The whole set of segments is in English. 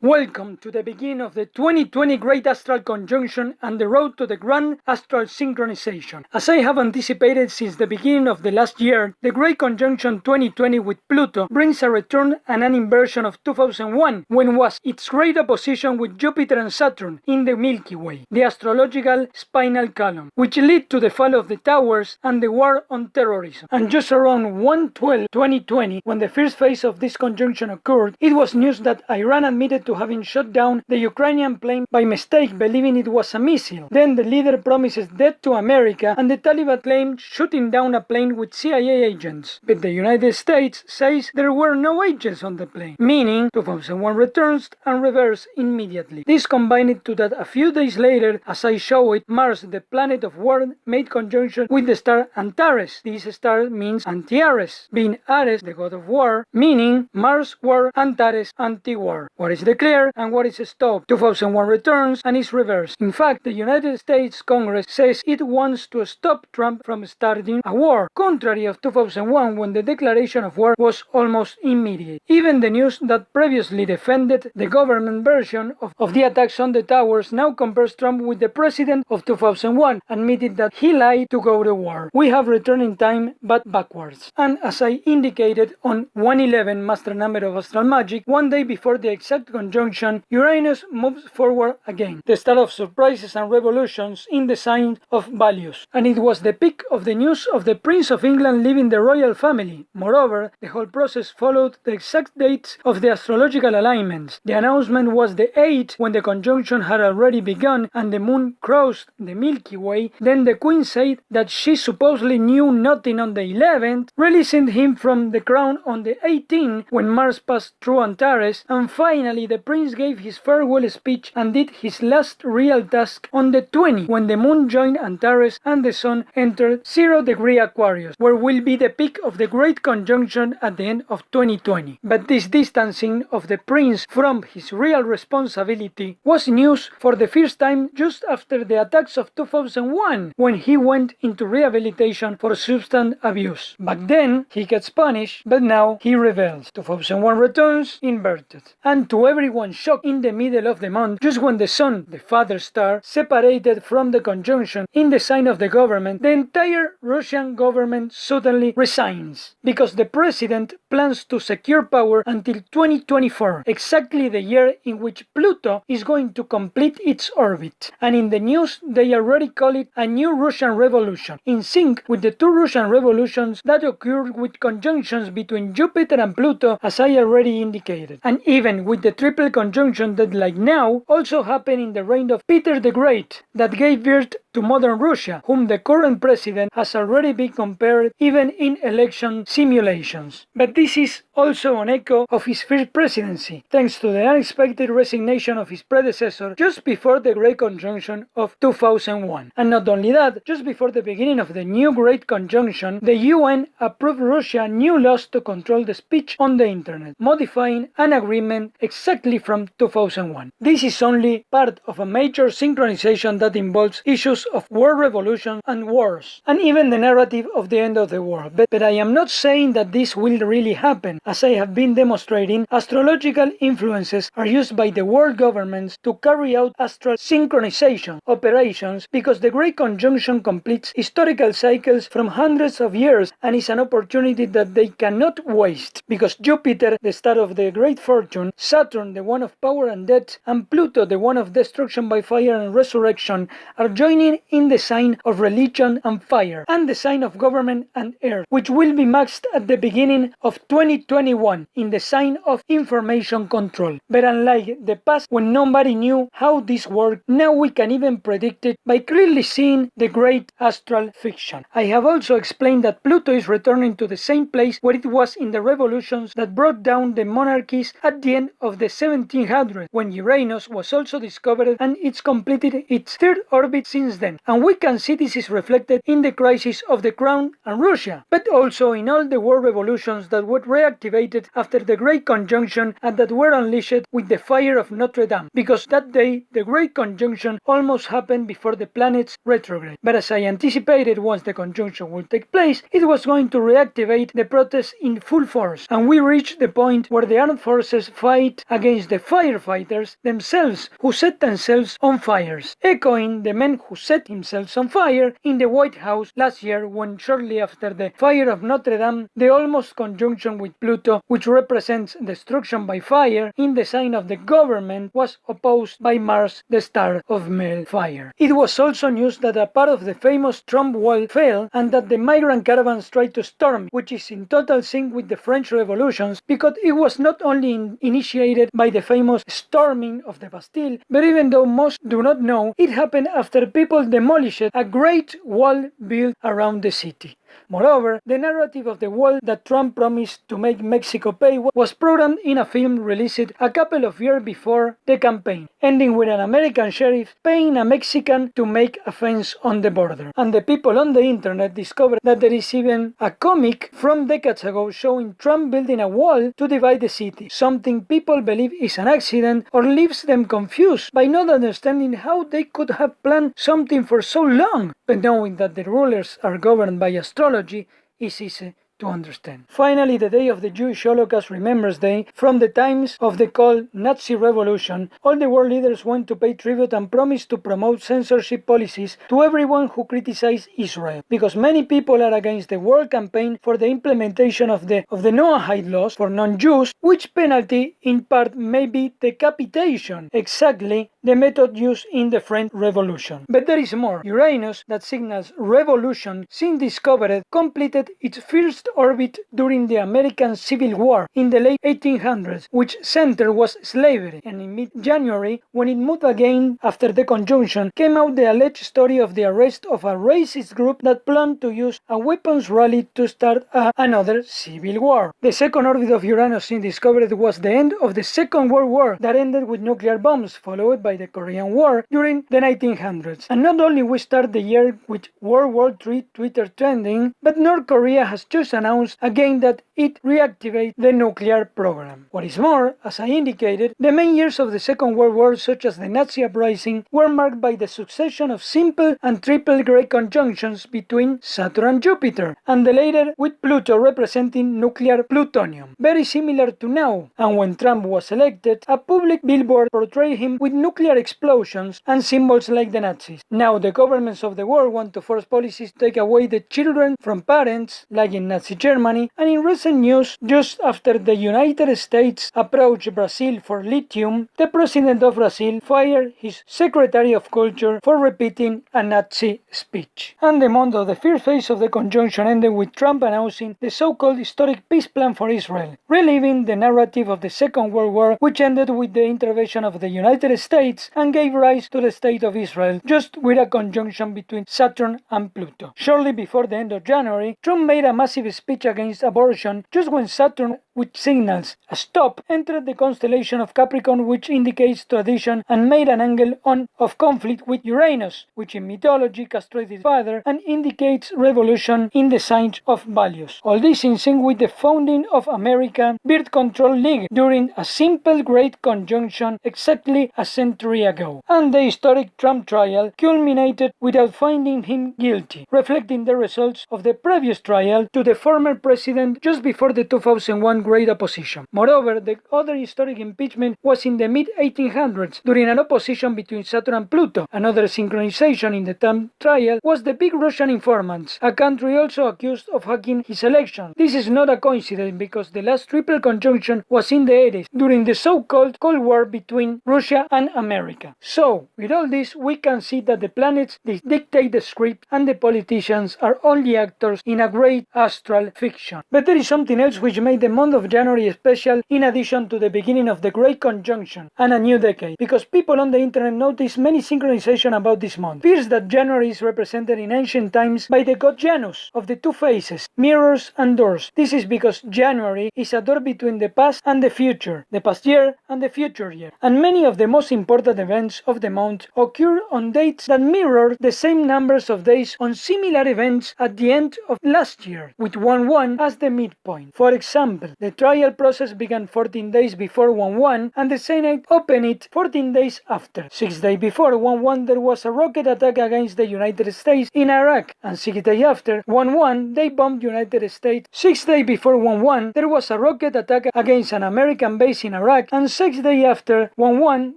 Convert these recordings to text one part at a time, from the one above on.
Welcome to the beginning of the 2020 Great Astral Conjunction and the road to the Grand Astral Synchronization. As I have anticipated since the beginning of the last year, the Great Conjunction 2020 with Pluto brings a return and an inversion of 2001, when was its great opposition with Jupiter and Saturn in the Milky Way, the astrological spinal column, which led to the fall of the towers and the war on terrorism. And just around 1/12/2020, when the first phase of this conjunction occurred, it was news that Iran admitted to having shot down the Ukrainian plane by mistake, believing it was a missile. Then the leader promises death to America, and the Taliban claimed shooting down a plane with CIA agents. But the United States says there were no agents on the plane, meaning 2001 returns and reverses immediately. This combined to that a few days later, as I show it, Mars, the planet of war, made conjunction with the star Antares. This star means anti-Ares, being Ares the god of war, meaning Mars war, Antares anti-war. What is declared and what is stopped? 2001 returns and is reversed. In fact, the United States Congress says it wants to stop Trump from starting a war, contrary of 2001 when the declaration of war was almost immediate. Even the news that previously defended the government version of the attacks on the towers now compares Trump with the president of 2001, admitted that he lied to go to war. We have returned in time but backwards. And as I indicated on 111 master number of astral magic, one day before the exact conjunction, Uranus moves forward again, the start of surprises and revolutions in the sign of values. And it was the peak of the news of the Prince of England leaving the royal family. Moreover, the whole process followed the exact dates of the astrological alignments. The announcement was the 8th, when the conjunction had already begun and the moon crossed the Milky Way. Then the Queen said that she supposedly knew nothing on the 11th, releasing him from the crown on the 18th when Mars passed through Antares, and finally the Prince gave his farewell speech and did his last real task on the 20th, when the moon joined Antares and the sun entered 0° Aquarius, where will be the peak of the great conjunction at the end of 2020. But this distancing of the Prince from his real responsibility was news for the first time just after the attacks of 2001, when he went into rehabilitation for substance abuse. Back then he gets punished, but now he rebels. 2001 returns inverted. And to everyone's shock, in the middle of the month, just when the sun, the father star, separated from the conjunction in the sign of the government, the entire Russian government suddenly resigns, because the president plans to secure power until 2024, exactly the year in which Pluto is going to complete its orbit. And in the news they already call it a new Russian revolution, in sync with the two Russian revolutions that occurred with conjunctions between Jupiter and Pluto, as I already indicated, and even with the triple conjunction that, like now, also happened in the reign of Peter the Great, that gave birth to modern Russia, whom the current president has already been compared even in election simulations. But this is also an echo of his first presidency, thanks to the unexpected resignation of his predecessor just before the Great Conjunction of 2001. And not only that, just before the beginning of the new Great Conjunction, the UN approved Russia new laws to control the speech on the internet, modifying an agreement exactly from 2001. This is only part of a major synchronization that involves issues of world revolution and wars, and even the narrative of the end of the world. But I am not saying that this will really happen. As I have been demonstrating, astrological influences are used by the world governments to carry out astral synchronization operations, because the Great Conjunction completes historical cycles from hundreds of years and is an opportunity that they cannot waste, because Jupiter, the star of the great fortune, Saturn, the one of power and death, and Pluto, the one of destruction by fire and resurrection, are joining in the sign of religion and fire, and the sign of government and earth, which will be maxed at the beginning of 2021 in the sign of information control. But unlike the past, when nobody knew how this worked, now we can even predict it by clearly seeing the great astral fiction. I have also explained that Pluto is returning to the same place where it was in the revolutions that brought down the monarchies at the end of the 1700s, when Uranus was also discovered, and it's completed its third orbit since then, and we can see this is reflected in the crisis of the Crown and Russia, but also in all the world revolutions that were reactivated after the Great Conjunction and that were unleashed with the fire of Notre Dame, because that day the Great Conjunction almost happened before the planets retrograde. But as I anticipated, once the conjunction would take place, it was going to reactivate the protests in full force, and we reached the point where the armed forces fight against the firefighters themselves, who set themselves on fires, echoing the men who set themselves on fire in the White House last year, when shortly after the fire of Notre Dame, the almost conjunction with Pluto, which represents destruction by fire in the sign of the government, was opposed by Mars, the star of male fire. It was also news that a part of the famous Trump wall fell and that the migrant caravans tried to storm, which is in total sync with the French revolutions, because it was not only initiated by the famous storming of the Bastille, but even though most do not know, it happened after people demolished a great wall built around the city. Moreover, the narrative of the wall that Trump promised to make Mexico pay was programmed in a film released a couple of years before the campaign, ending with an American sheriff paying a Mexican to make a fence on the border. And the people on the internet discovered that there is even a comic from decades ago showing Trump building a wall to divide the city, something people believe is an accident or leaves them confused by not understanding how they could have planned something for so long, but knowing that the rulers are governed by astrology is easy to understand. Finally, the day of the Jewish Holocaust Remembrance Day, from the times of the called Nazi Revolution, all the world leaders went to pay tribute and promised to promote censorship policies to everyone who criticized Israel, because many people are against the world campaign for the implementation of the Noahide laws for non-Jews, which penalty in part may be decapitation, exactly the method used in the French Revolution. But there is more. Uranus, that signals revolution, since discovered, completed its first orbit during the American Civil War in the late 1800s, which center was slavery, and in mid-January, when it moved again after the conjunction, came out the alleged story of the arrest of a racist group that planned to use a weapons rally to start another civil war. The second orbit of Uranus since discovered was the end of the Second World War that ended with nuclear bombs, followed by the Korean War during the 1900s. And not only we start the year with World War III Twitter trending, but North Korea has just announced again that it reactivates the nuclear program. What is more, as I indicated, the main years of the Second World War, such as the Nazi uprising, were marked by the succession of simple and triple great conjunctions between Saturn and Jupiter, and the later with Pluto representing nuclear plutonium, very similar to now. And when Trump was elected, a public billboard portrayed him with nuclear explosions and symbols like the Nazis. Now the governments of the world want to force policies to take away the children from parents, like in Nazi Germany, and in recent news, just after the United States approached Brazil for lithium, the president of Brazil fired his Secretary of Culture for repeating a Nazi speech. And the month of the first phase of the conjunction ended with Trump announcing the so-called historic peace plan for Israel, reliving the narrative of the Second World War, which ended with the intervention of the United States and gave rise to the State of Israel, just with a conjunction between Saturn and Pluto. Shortly before the end of January, Trump made a massive speech against abortion just when Saturn, which signals a stop, entered the constellation of Capricorn, which indicates tradition, and made an angle of conflict with Uranus, which in mythology castrated father and indicates revolution in the sign of values. All this in sync with the founding of American Birth Control League during a simple great conjunction exactly a century ago. And the historic Trump trial culminated without finding him guilty, reflecting the results of the previous trial to the former president just before the 2001 Great Opposition. Moreover, the other historic impeachment was in the mid-1800s during an opposition between Saturn and Pluto. Another synchronization in the Trump trial was the big Russian informants, a country also accused of hacking his election. This is not a coincidence because the last triple conjunction was in the 80s during the so-called Cold War between Russia and America. So, with all this, we can see that the planets dictate the script and the politicians are only actors in a great astral fiction. But there is something else which made the month month of January is special in addition to the beginning of the Great Conjunction and a new decade, because people on the internet notice many synchronization about this month. First, that January is represented in ancient times by the god Janus of the two faces, mirrors and doors. This is because January is a door between the past and the future, the past year and the future year. And many of the most important events of the month occur on dates that mirror the same numbers of days on similar events at the end of last year, with 1-1 as the midpoint. For example, the trial process began 14 days before 1-1 and the Senate opened it 14 days after. 6 days before 1-1 there was a rocket attack against the United States in Iraq, and 6 days after 1-1 they bombed United States. 6 days before 1-1 there was a rocket attack against an American base in Iraq, and 6 days after 1-1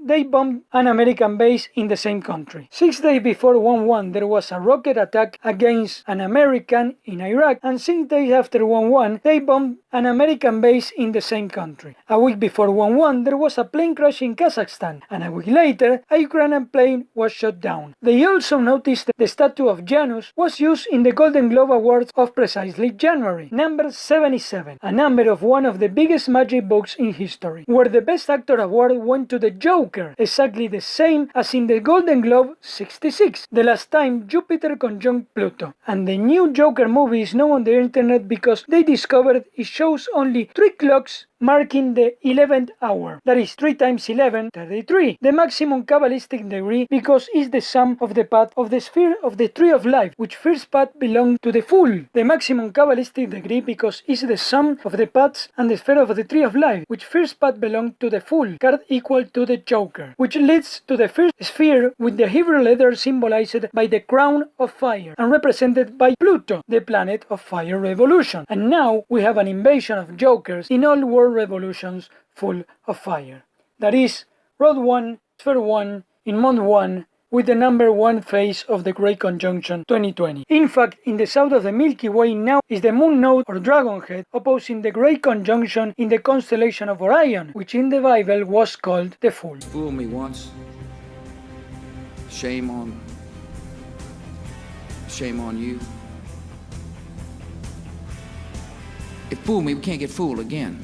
they bombed an American base in the same country. 6 days before 1-1 there was a rocket attack against an American in Iraq, and 6 days after 1-1 they bombed an American base in the same country. A week before 1-1 there was a plane crash in Kazakhstan, and a week later a Ukrainian plane was shot down. They also noticed that the statue of Janus was used in the Golden Globe Awards of precisely January, number 77, a number of one of the biggest magic books in history, where the Best Actor award went to the Joker, exactly the same as in the Golden Globe 66, the last time Jupiter conjunct Pluto. And the new Joker movie is known on the internet because they discovered it shows only 3 clocks marking the 11th hour. That is 3 times 11, 33. The maximum Kabbalistic degree because it's the sum of the path of the sphere of the tree of life, which first path belongs to the fool. The maximum Kabbalistic degree because it's the sum of the paths and the sphere of the tree of life, which first path belongs to the fool, card equal to the Joker, which leads to the first sphere with the Hebrew letter symbolized by the crown of fire and represented by Pluto, the planet of fire revolution. And now we have an invasion of Jokers in all world revolutions full of fire. That is, Road 1, Sphere 1, in Month 1, with the number 1 phase of the Great Conjunction 2020. In fact, in the south of the Milky Way now is the Moon Node or Dragon Head, opposing the Great Conjunction in the constellation of Orion, which in the Bible was called the Fool. Fool me once. Shame on you. If fool me, we can't get fooled again.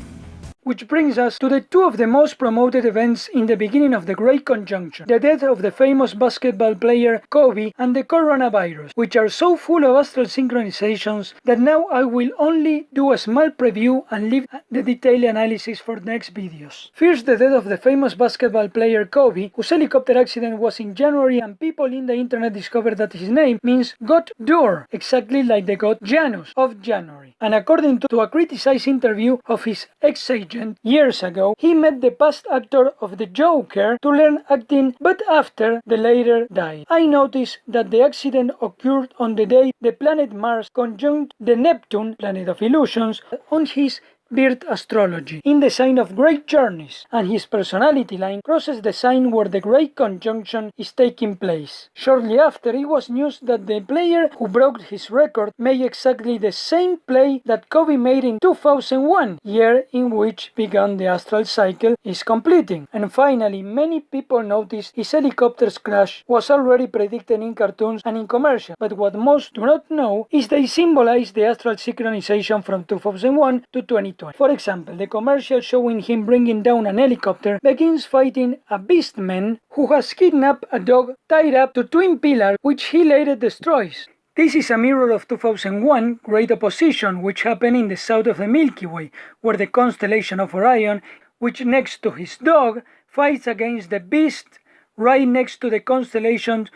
Which brings us to the two of the most promoted events in the beginning of the Great Conjunction, the death of the famous basketball player Kobe and the coronavirus, which are so full of astral synchronizations that now I will only do a small preview and leave the detailed analysis for next videos. First, the death of the famous basketball player Kobe, whose helicopter accident was in January, and people in the internet discovered that his name means God Door, exactly like the god Janus of January. And according to a criticized interview of his ex-agent years ago, he met the past actor of the Joker to learn acting, but after the later died. I noticed that the accident occurred on the day the planet Mars conjunct the Neptune, planet of illusions, on his birth astrology, in the sign of great journeys, and his personality line crosses the sign where the Great Conjunction is taking place. Shortly after, it was news that the player who broke his record made exactly the same play that Kobe made in 2001, year in which began the astral cycle is completing. And finally, many people noticed his helicopter's crash was already predicted in cartoons and in commercials, but what most do not know is they symbolize the astral synchronization from 2001 to 2020. For example, the commercial showing him bringing down an helicopter begins fighting a beastman who has kidnapped a dog tied up to twin pillars, which he later destroys. This is a mirror of 2001 Great Opposition, which happened in the south of the Milky Way, where the constellation of Orion, which next to his dog, fights against the beast right next to the constellation,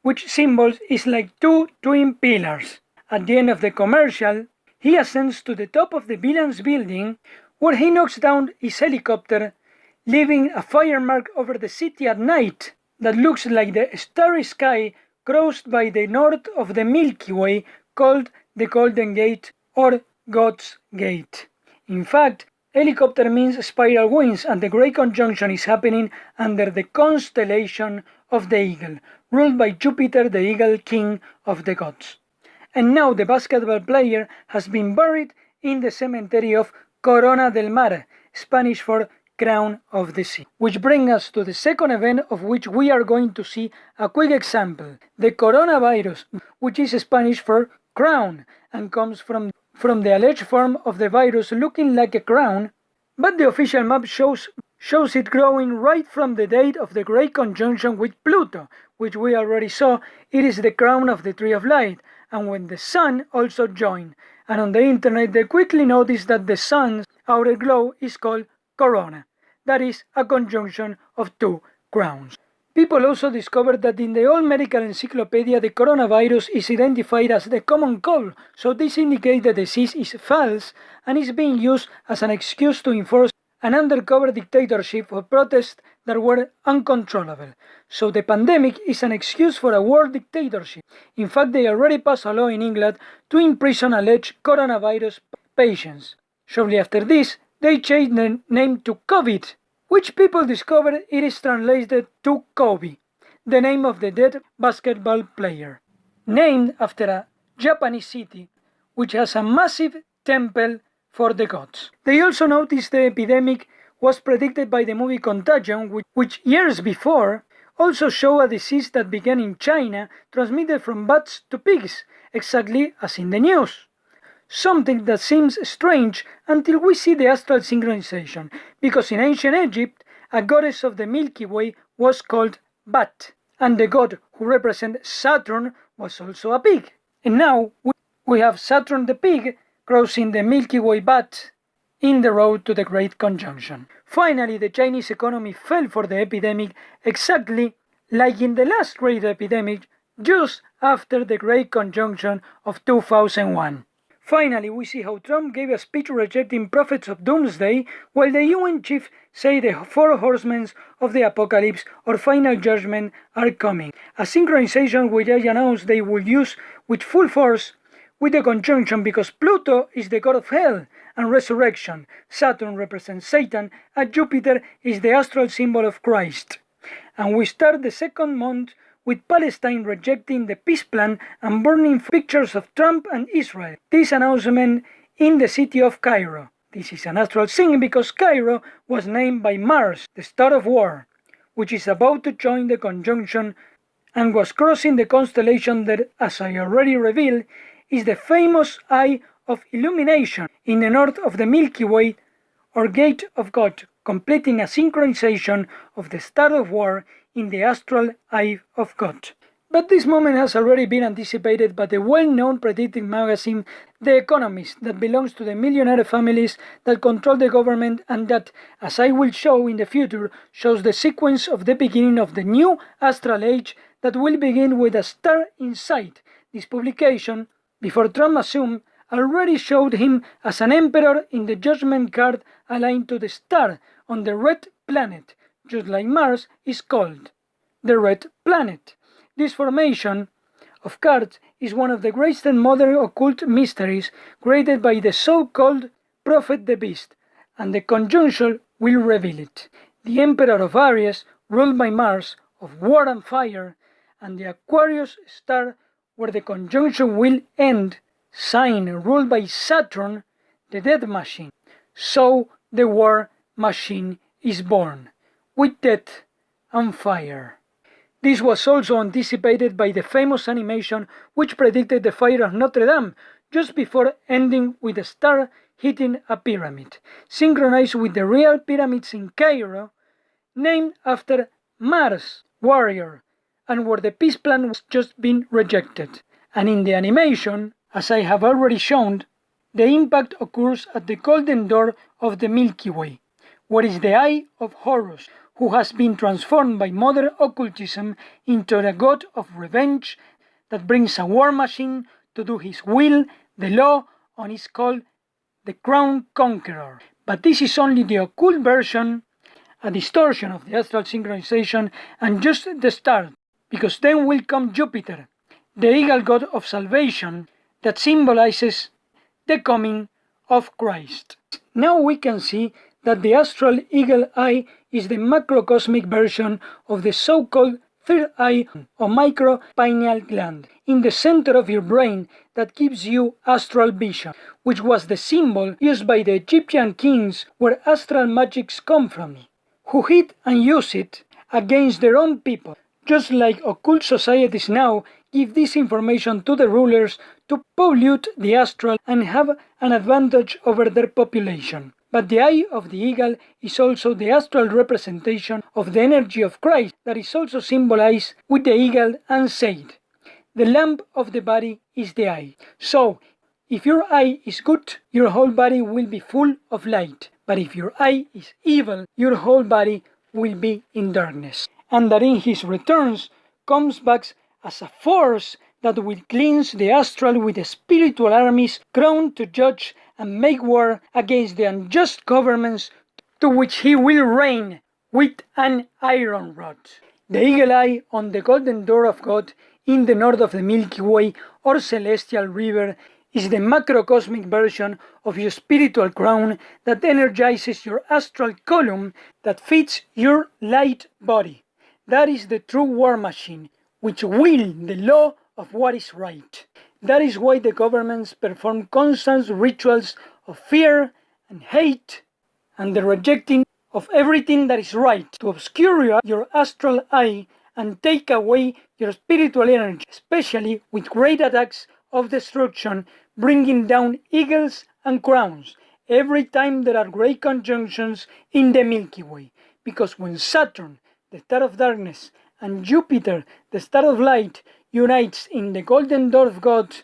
which symbols is like 2 twin pillars. At the end of the commercial, he ascends to the top of the villain's building, where he knocks down his helicopter, leaving a fire mark over the city at night that looks like the starry sky crossed by the north of the Milky Way, called the Golden Gate or God's Gate. In fact, helicopter means spiral wings, and the Great Conjunction is happening under the constellation of the Eagle, ruled by Jupiter, the Eagle King of the gods. And now the basketball player has been buried in the cemetery of Corona del Mar, Spanish for Crown of the Sea. Which brings us to the second event of which we are going to see a quick example. The coronavirus, which is Spanish for crown and comes from from the alleged form of the virus looking like a crown, but the official map shows it growing right from the date of the Great Conjunction with Pluto, which we already saw. It is the crown of the Tree of Light, and when the Sun also joined. And on the internet they quickly noticed that the Sun's outer glow is called corona. That is a conjunction of two crowns. People also discovered that in the old medical encyclopedia the coronavirus is identified as the common cold, so this indicates the disease is false and is being used as an excuse to enforce an undercover dictatorship for protests that were uncontrollable. So the pandemic is an excuse for a world dictatorship. In fact, they already passed a law in England to imprison alleged coronavirus patients. Shortly after this, they changed the name to COVID, which people discovered it is translated to Kobe, the name of the dead basketball player, named after a Japanese city which has a massive temple for the gods. They also noticed the epidemic was predicted by the movie Contagion, which years before also showed a disease that began in China, transmitted from bats to pigs, exactly as in the news. Something that seems strange until we see the astral synchronization, because in ancient Egypt, a goddess of the Milky Way was called Bat, and the god who represents Saturn was also a pig. And now we have Saturn the pig crossing the Milky Way Bat in the road to the Great Conjunction. Finally, the Chinese economy fell for the epidemic exactly like in the last great epidemic, just after the Great Conjunction of 2001. Finally, we see how Trump gave a speech rejecting prophets of doomsday, while the UN chief say the four horsemen of the apocalypse or final judgment are coming. A synchronization which I announced they will use with full force with the conjunction, because Pluto is the god of hell and resurrection, Saturn represents Satan, and Jupiter is the astral symbol of Christ. And we start the second month with Palestine rejecting the peace plan and burning pictures of Trump and Israel. This announcement in the city of Cairo. This is an astral sign because Cairo was named by Mars, the star of war, which is about to join the conjunction and was crossing the constellation that, as I already revealed, is the famous Eye of Illumination in the north of the Milky Way, or Gate of God, completing a synchronization of the Star of War in the Astral Eye of God. But this moment has already been anticipated by the well-known predictive magazine The Economist, that belongs to the millionaire families that control the government, and that, as I will show in the future, shows the sequence of the beginning of the new astral age that will begin with a star in sight. This publication, before Trump assumed, already showed him as an emperor in the judgment card aligned to the star on the red planet, just like Mars is called the red planet. This formation of cards is one of the greatest modern occult mysteries created by the so-called Prophet the Beast, and the conjunction will reveal it. The Emperor of Aries, ruled by Mars, of war and fire, and the Aquarius star, where the conjunction will end, sign ruled by Saturn, the death machine. So the war machine is born, with death and fire. This was also anticipated by the famous animation which predicted the fire of Notre Dame, just before ending with a star hitting a pyramid, synchronized with the real pyramids in Cairo, named after Mars, warrior, and where the peace plan was just been rejected. And in the animation, as I have already shown, the impact occurs at the golden door of the Milky Way, where is the Eye of Horus, who has been transformed by modern occultism into the god of revenge that brings a war machine to do his will, the law, and is called the Crown Conqueror. But this is only the occult version, a distortion of the astral synchronization, and just the start, because then will come Jupiter, the eagle god of salvation, that symbolizes the coming of Christ. Now we can see that the astral eagle eye is the macrocosmic version of the so-called third eye or micropineal gland in the center of your brain that gives you astral vision, which was the symbol used by the Egyptian kings where astral magics come from, who hid and use it against their own people, just like occult societies now give this information to the rulers to pollute the astral and have an advantage over their population. But the eye of the eagle is also the astral representation of the energy of Christ that is also symbolized with the eagle and said, "The lamp of the body is the eye." So, if your eye is good, your whole body will be full of light. But if your eye is evil, your whole body will be in darkness. And that in his returns comes back as a force that will cleanse the astral with spiritual armies crowned to judge and make war against the unjust governments to which he will reign with an iron rod. The eagle eye on the golden door of God in the north of the Milky Way or celestial river is the macrocosmic version of your spiritual crown that energizes your astral column that feeds your light body. That is the true war machine, which will the law of what is right. That is why the governments perform constant rituals of fear and hate and the rejecting of everything that is right to obscure your astral eye and take away your spiritual energy, especially with great attacks of destruction, bringing down eagles and crowns every time there are great conjunctions in the Milky Way. Because when Saturn, the star of darkness, and Jupiter, the star of light, unites in the golden door of God,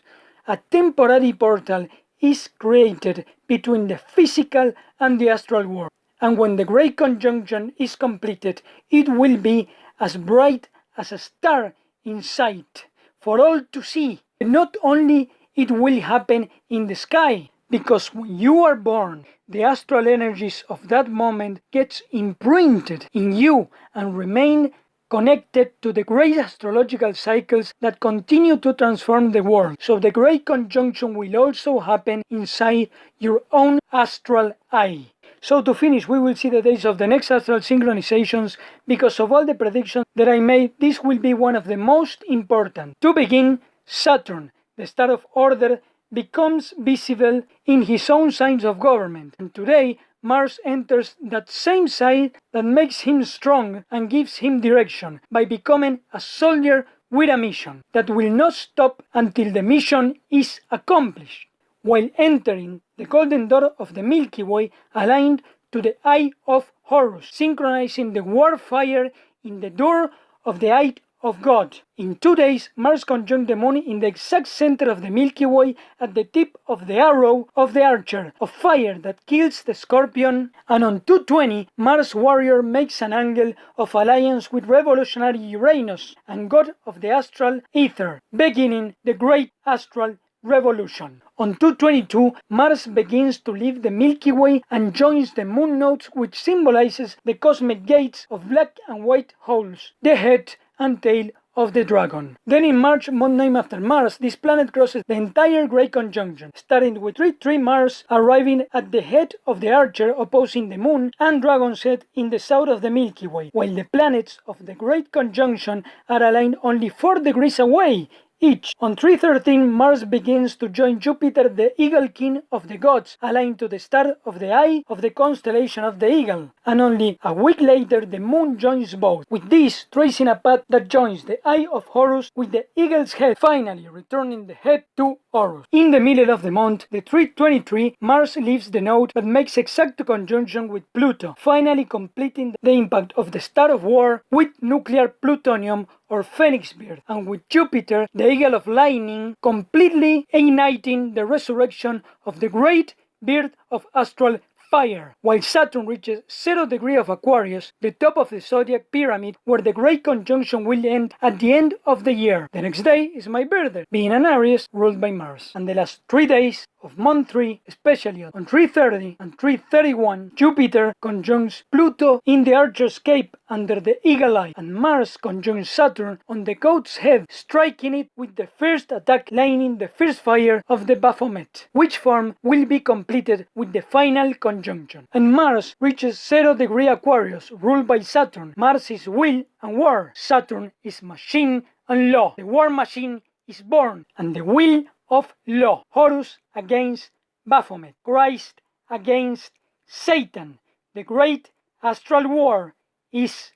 a temporary portal is created between the physical and the astral world. And when the great conjunction is completed, it will be as bright as a star in sight for all to see. And not only it will happen in the sky, because when you are born, the astral energies of that moment gets imprinted in you and remain connected to the great astrological cycles that continue to transform the world. So the great conjunction will also happen inside your own astral eye. So to finish, we will see the days of the next astral synchronizations. Because of all the predictions that I made, this will be one of the most important. To begin, Saturn, the star of order, becomes visible in his own signs of government. And today, Mars enters that same side that makes him strong and gives him direction by becoming a soldier with a mission that will not stop until the mission is accomplished, while entering the golden door of the Milky Way aligned to the Eye of Horus, synchronizing the warfire in the door of the Eye of God. In 2 days, Mars conjunct the Moon in the exact center of the Milky Way at the tip of the arrow of the archer of fire that kills the Scorpion, and on 2:20, Mars warrior makes an angle of alliance with revolutionary Uranus and god of the astral ether, beginning the great astral revolution. On 2:22, Mars begins to leave the Milky Way and joins the moon nodes, which symbolizes the cosmic gates of black and white holes, the head and tail of the dragon. Then in March, month name after Mars, this planet crosses the entire great conjunction, starting with 3 Mars arriving at the head of the archer opposing the moon and dragon's head in the south of the Milky Way, while the planets of the great conjunction are aligned only 4 degrees away each. On 3:13, Mars begins to join Jupiter, the Eagle King of the gods, aligned to the star of the eye of the constellation of the Eagle. And only a week later, the Moon joins both, with this tracing a path that joins the Eye of Horus with the Eagle's head, finally returning the head to Horus. In the middle of the month, the 3:23, Mars leaves the node but makes exact conjunction with Pluto, finally completing the impact of the star of war with nuclear plutonium or Phoenix Bird, and with Jupiter, the Eagle of Lightning, completely igniting the resurrection of the great bird of astral fire, while Saturn reaches 0 degree of Aquarius, the top of the zodiac pyramid, where the great conjunction will end at the end of the year. The next day is my birthday, being an Aries ruled by Mars. And the last 3 days of month 3, especially on 3:30 and 3:31, Jupiter conjuncts Pluto in the Archer's Cape under the Eagle Eye, and Mars conjuncts Saturn on the goat's head, striking it with the first attack, lighting the first fire of the Baphomet, which form will be completed with the final conjunction. And Mars reaches 0 degree Aquarius, ruled by Saturn. Mars is will and war. Saturn is machine and law. The war machine is born, and the will of law. Horus against Baphomet. Christ against Satan. The great astral war is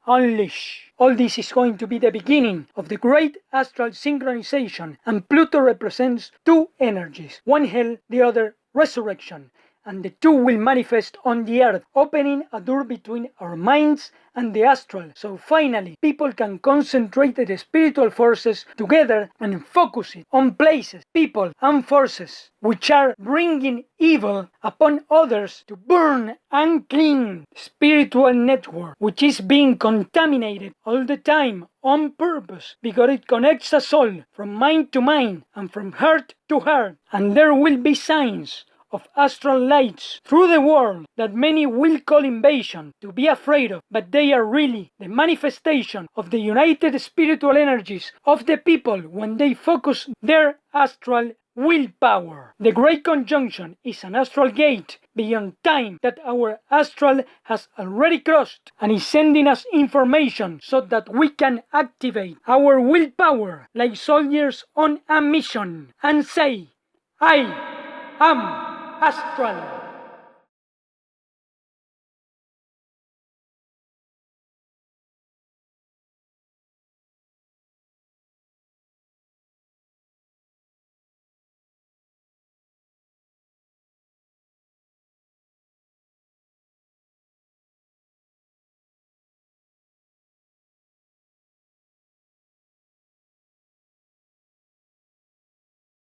unleash. All this is going to be the beginning of the great astral synchronization, and Pluto represents two energies, one hell, the other resurrection, and the two will manifest on the earth, opening a door between our minds and the astral, so finally people can concentrate the spiritual forces together and focus it on places, people and forces which are bringing evil upon others to burn and clean spiritual network which is being contaminated all the time on purpose, because it connects us all from mind to mind and from heart to heart, and there will be signs of astral lights through the world that many will call invasion, to be afraid of, but they are really the manifestation of the united spiritual energies of the people when they focus their astral willpower. The Great Conjunction is an astral gate beyond time that our astral has already crossed and is sending us information so that we can activate our willpower like soldiers on a mission and say, I am Astral.